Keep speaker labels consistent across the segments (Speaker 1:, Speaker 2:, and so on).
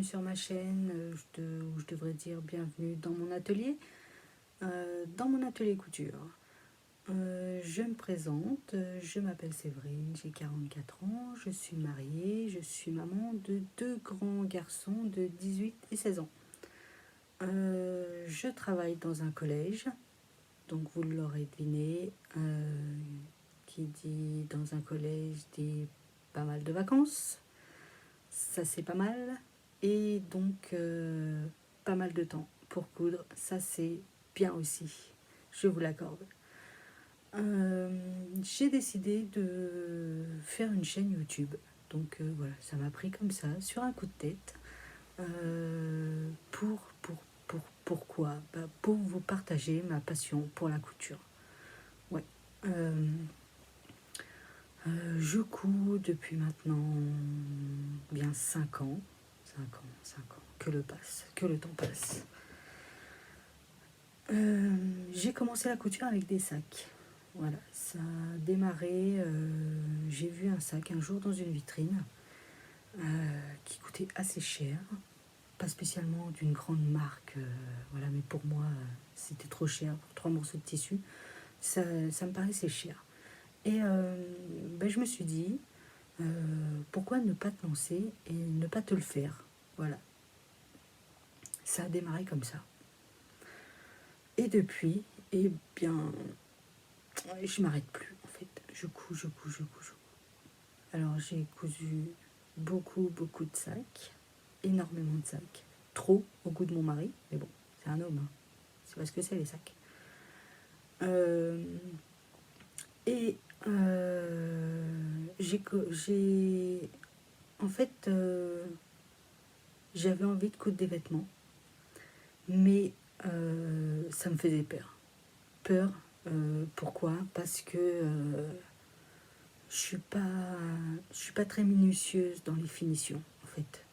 Speaker 1: bienvenue sur ma chaîne, ou je devrais dire bienvenue dans mon atelier, couture. Je me présente, je m'appelle Séverine, j'ai 44 ans, je suis mariée, je suis maman de 2 grands garçons de 18 et 16 ans. Je travaille dans un collège, donc vous l'aurez deviné, qui dit dans un collège dit pas mal de vacances. Ça c'est pas mal, et donc pas mal de temps pour coudre, ça c'est bien aussi, je vous l'accorde. J'ai décidé de faire une chaîne YouTube, donc voilà, ça m'a pris comme ça, sur un coup de tête. Pourquoi pour vous partager ma passion pour la couture. Ouais. Je couds depuis maintenant bien 5 ans. 5 ans, que le temps passe. J'ai commencé la couture avec des sacs. Voilà, ça a démarré, j'ai vu un sac un jour dans une vitrine qui coûtait assez cher. Pas spécialement d'une grande marque, voilà, mais pour moi, c'était trop cher pour 3 morceaux de tissu. Ça me paraissait cher. Et je me suis dit, pourquoi ne pas te lancer et ne pas te le faire. Voilà. Ça a démarré comme ça. Et depuis, eh bien, je m'arrête plus en fait. Je couds. Alors j'ai cousu beaucoup de sacs, énormément de sacs. Trop au goût de mon mari, mais bon, c'est un homme. Hein. C'est parce que c'est les sacs. Et en fait, j'avais envie de coudre des vêtements, mais ça me faisait peur. Pourquoi? Parce que je suis pas très minutieuse dans les finitions, en fait.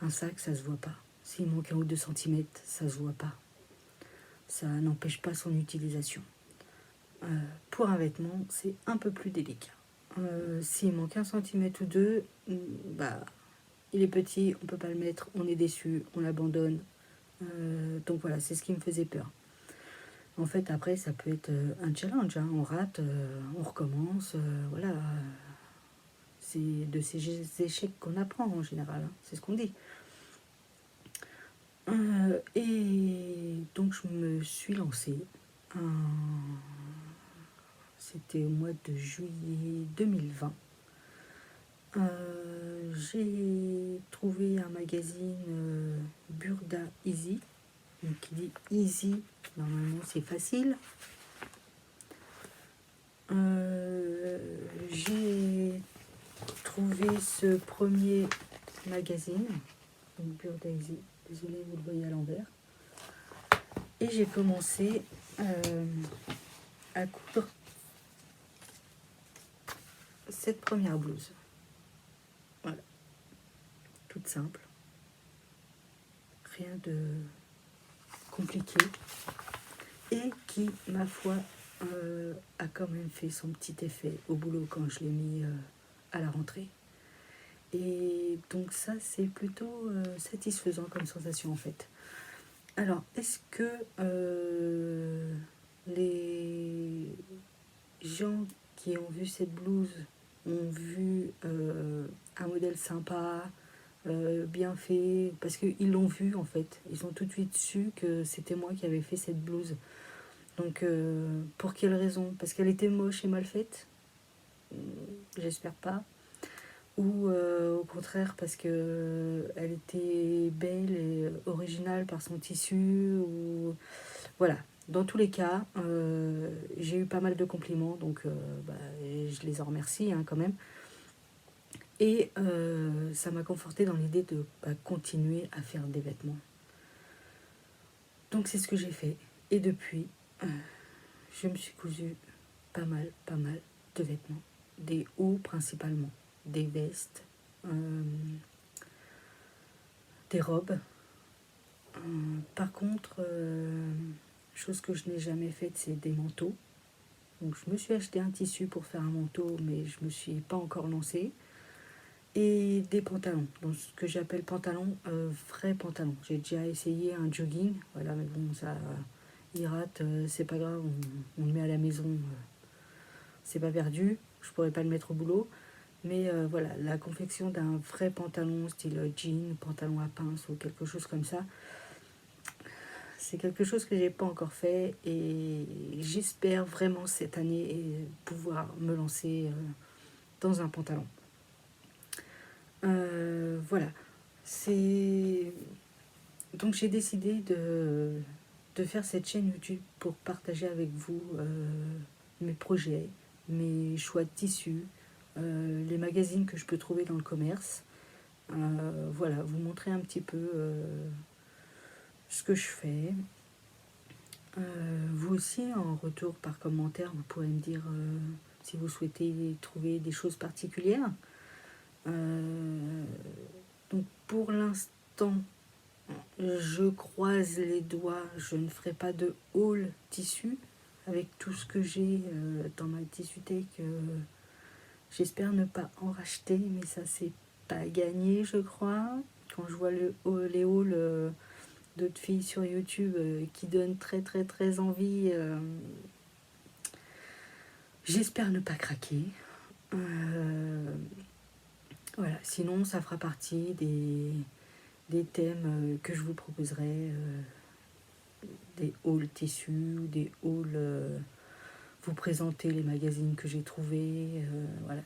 Speaker 1: Un sac, ça se voit pas. S'il manque 1 ou 2 centimètres, ça se voit pas. Ça n'empêche pas son utilisation. Pour un vêtement, c'est un peu plus délicat. S'il manque 1 centimètre ou 2, il est petit, on peut pas le mettre, on est déçu, on l'abandonne. Donc voilà, c'est ce qui me faisait peur. En fait, après, ça peut être un challenge. Hein. On rate, on recommence. Voilà. C'est de ces échecs qu'on apprend en général. Hein. C'est ce qu'on dit. Et donc, je me suis lancée. C'était au mois de juillet 2020. J'ai trouvé un magazine Burda Easy. Donc, qui dit Easy, normalement c'est facile. J'ai trouvé ce premier magazine, donc Burda Easy, désolée vous le voyez à l'envers, et j'ai commencé à coudre cette première blouse. Voilà, toute simple, rien de compliqué, et qui, ma foi, a quand même fait son petit effet au boulot quand je l'ai mis à la rentrée. Et donc ça, c'est plutôt satisfaisant comme sensation en fait. Alors, est-ce que les gens qui ont vu cette blouse ont vu un modèle sympa, bien fait, parce qu'ils l'ont vu en fait. Ils ont tout de suite su que c'était moi qui avais fait cette blouse. Donc, pour quelle raison? Parce qu'elle était moche et mal faite? J'espère pas. Ou au contraire parce qu'elle était belle et originale par son tissu. Ou... Voilà. Dans tous les cas, j'ai eu pas mal de compliments, donc je les en remercie hein, quand même. Et ça m'a confortée dans l'idée de continuer à faire des vêtements. Donc c'est ce que j'ai fait. Et depuis, je me suis cousu pas mal de vêtements. Des hauts principalement, des vestes, des robes. Par contre, chose que je n'ai jamais faite, c'est des manteaux. Donc je me suis acheté un tissu pour faire un manteau, mais je me suis pas encore lancée. et des pantalons, donc ce que j'appelle pantalons, vrais pantalons. J'ai déjà essayé un jogging, voilà, mais bon, ça il rate, c'est pas grave, on le met à la maison, c'est pas perdu, je pourrais pas le mettre au boulot. Mais voilà, la confection d'un vrai pantalon style jean, pantalon à pince ou quelque chose comme ça, c'est quelque chose que j'ai pas encore fait et j'espère vraiment cette année pouvoir me lancer dans un pantalon. Voilà, c'est donc j'ai décidé de faire cette chaîne YouTube pour partager avec vous mes projets, mes choix de tissus, les magazines que je peux trouver dans le commerce. Voilà, vous montrer un petit peu ce que je fais. Vous aussi, en retour par commentaire, vous pourrez me dire si vous souhaitez trouver des choses particulières. Donc pour l'instant, je croise les doigts, je ne ferai pas de haul tissu avec tout ce que j'ai dans ma tissuthèque. J'espère ne pas en racheter, mais ça c'est pas gagné, je crois. Quand je vois les hauls d'autres filles sur YouTube qui donnent très très très envie, j'espère ne pas craquer. Voilà, sinon ça fera partie des thèmes que je vous proposerai, des hauls tissus, des hauls, vous présenter les magazines que j'ai trouvés, voilà,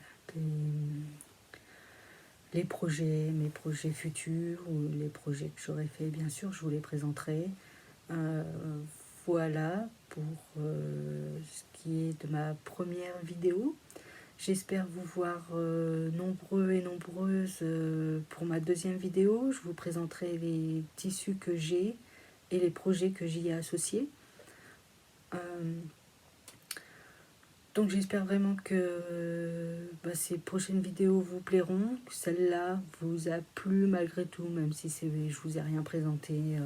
Speaker 1: les projets, mes projets futurs ou les projets que j'aurais fait, bien sûr, je vous les présenterai. Voilà pour ce qui est de ma première vidéo. J'espère vous voir nombreux et nombreuses pour ma deuxième vidéo. Je vous présenterai les tissus que j'ai et les projets que j'y ai associés. Donc j'espère vraiment que ces prochaines vidéos vous plairont, que celle-là vous a plu malgré tout, même si je vous ai rien présenté.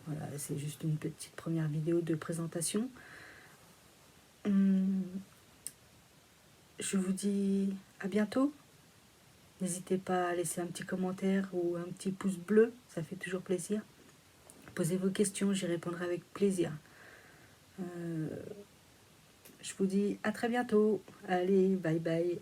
Speaker 1: Voilà, c'est juste une petite première vidéo de présentation. Je vous dis à bientôt. N'hésitez pas à laisser un petit commentaire ou un petit pouce bleu, ça fait toujours plaisir. Posez vos questions, j'y répondrai avec plaisir. Je vous dis à très bientôt. Allez, bye bye.